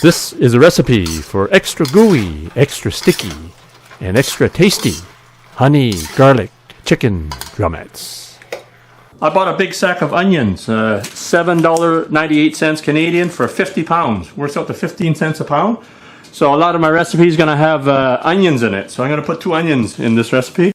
This is a recipe for extra gooey, extra sticky, and extra tasty honey garlic chicken drumettes. I bought a big sack of onions, $7.98 Canadian for 50 pounds. Works out to 15 cents a pound. So a lot of my recipe is going to have onions in it. So I'm going to put 2 onions in this recipe.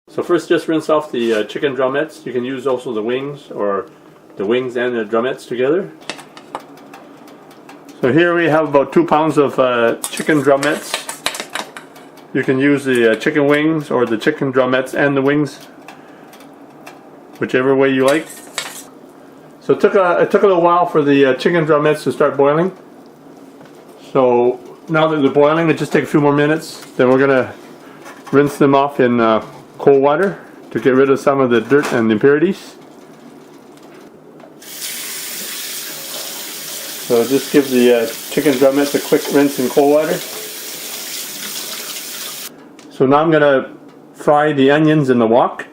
So first, just rinse off the chicken drumettes. You can use also the wings, or the wings and the drumettes together. So here we have about 2 pounds of chicken drumettes. You can use the chicken wings or the chicken drumettes and the wings, whichever way you like. So it took a little while for the chicken drumettes to start boiling. So now that they're boiling, it just take a few more minutes. Then we're gonna rinse them off in cold water to get rid of some of the dirt and impurities. So just give the chicken drumettes a quick rinse in cold water. So now I'm going to fry the onions in the wok.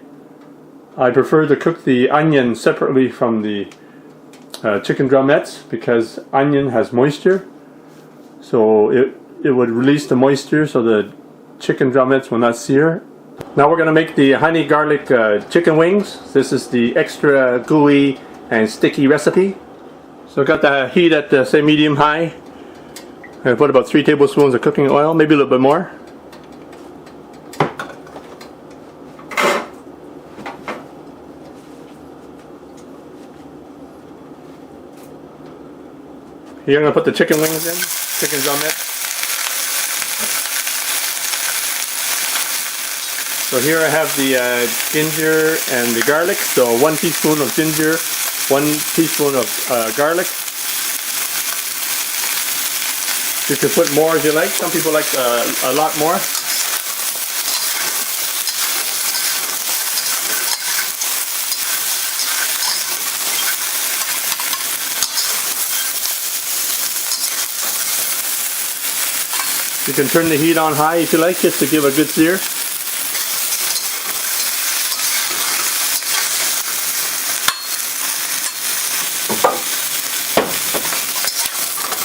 I prefer to cook the onion separately from the chicken drumettes because onion has moisture. So it would release the moisture so the chicken drumettes will not sear. Now we're going to make the honey garlic chicken wings. This is the extra gooey and sticky recipe. So I've got the heat at say medium high. I'm going to put about 3 tablespoons of cooking oil, maybe a little bit more. Here I'm going to put the chicken wings in, chicken drumettes. So here I have the ginger and the garlic. So 1 teaspoon of ginger, 1 teaspoon of garlic. You can put more if you like. Some people like a lot more. You can turn the heat on high if you like, just to give a good sear.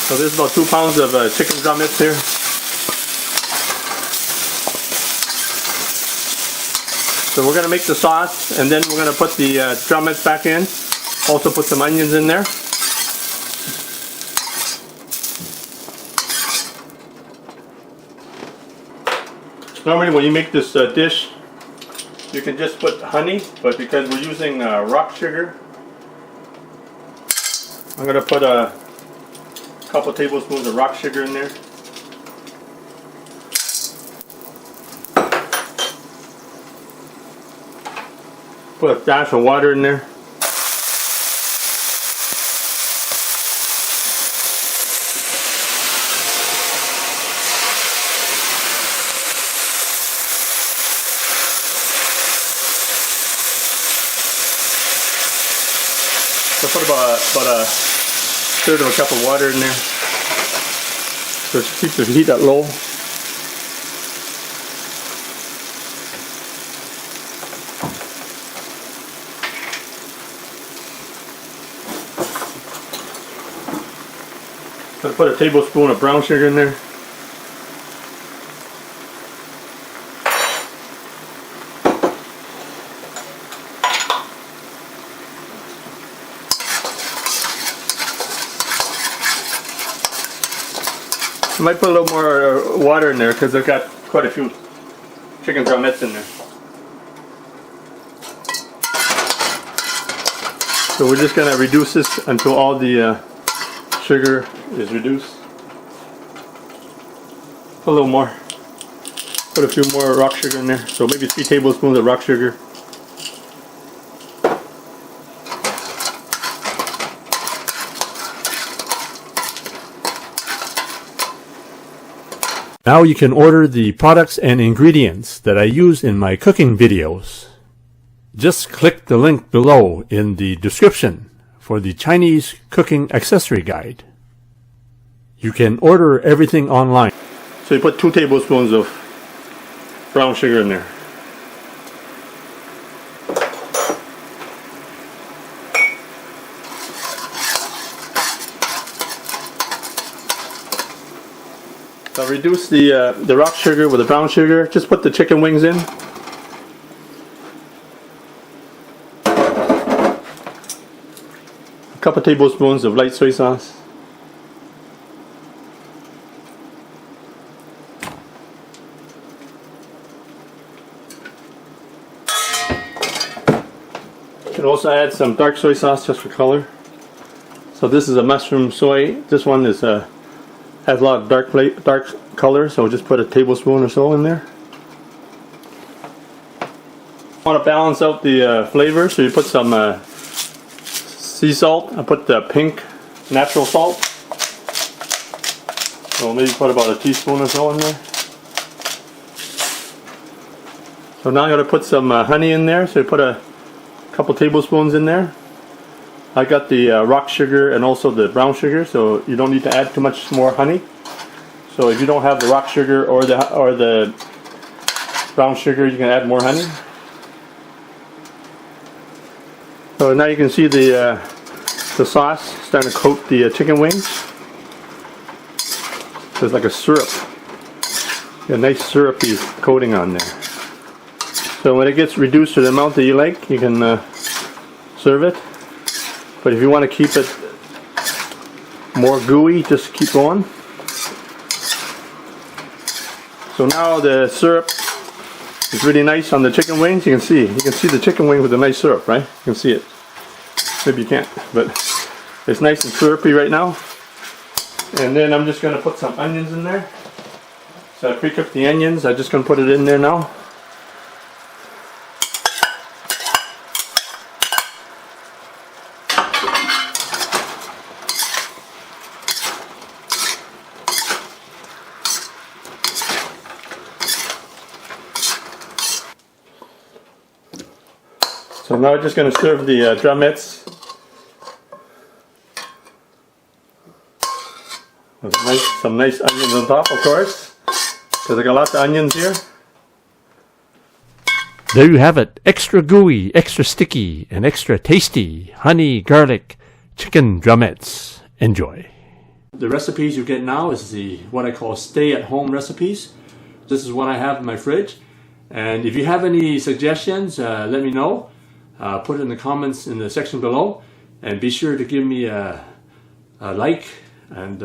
So this is about 2 pounds of chicken drumettes here. So we're going to make the sauce, and then we're going to put the drumettes back in. Also put some onions in there. Normally when you make this dish, you can just put honey, but because we're using rock sugar, I'm going to put a couple tablespoons of rock sugar in there. Put a dash of water in there. So put about a third of a cup of water in there. So just keep the heat at low. So put a tablespoon of brown sugar in there. I might put a little more water in there because I've got quite a few chicken drumettes in there. So we're just going to reduce this until all the sugar is reduced. Put a little more. Put a few more rock sugar in there. So maybe 3 tablespoons of rock sugar. Now you can order the products and ingredients that I use in my cooking videos. Just click the link below in the description for the Chinese cooking accessory guide. You can order everything online. So you put 2 tablespoons of brown sugar in there. So reduce the rock sugar with the brown sugar. Just put the chicken wings in. A couple tablespoons of light soy sauce. You can also add some dark soy sauce just for color. So this is a mushroom soy. This one is has a lot of dark color, so just put a tablespoon or so in there. Want to balance out the flavor, so you put some sea salt. I put the pink natural salt. So maybe put about a teaspoon or so in there. So now I'm going to put some honey in there, so you put a couple tablespoons in there. I got the rock sugar and also the brown sugar, so you don't need to add too much more honey. So if you don't have the rock sugar or the brown sugar, you can add more honey. So now you can see the sauce starting to coat the chicken wings. So it's like a syrup, a nice syrupy coating on there. So when it gets reduced to the amount that you like, you can serve it. But if you want to keep it more gooey, just keep going. So now the syrup is really nice on the chicken wings. You can see the chicken wing with the nice syrup, right? You can see it. Maybe you can't, but it's nice and syrupy right now. And then I'm just going to put some onions in there. So I pre-cooked the onions. I'm just going to put it in there now. So now I'm just going to serve the drumettes with some nice onions on top, of course, because I got lots of onions here. There you have it. Extra gooey, extra sticky, and extra tasty honey garlic chicken drumettes. Enjoy. The recipes you get now is what I call stay-at-home recipes. This is what I have in my fridge. And if you have any suggestions, let me know. Put it in the comments in the section below, and be sure to give me a like, and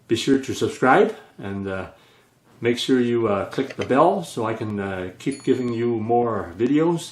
be sure to subscribe, and make sure you click the bell so I can keep giving you more videos.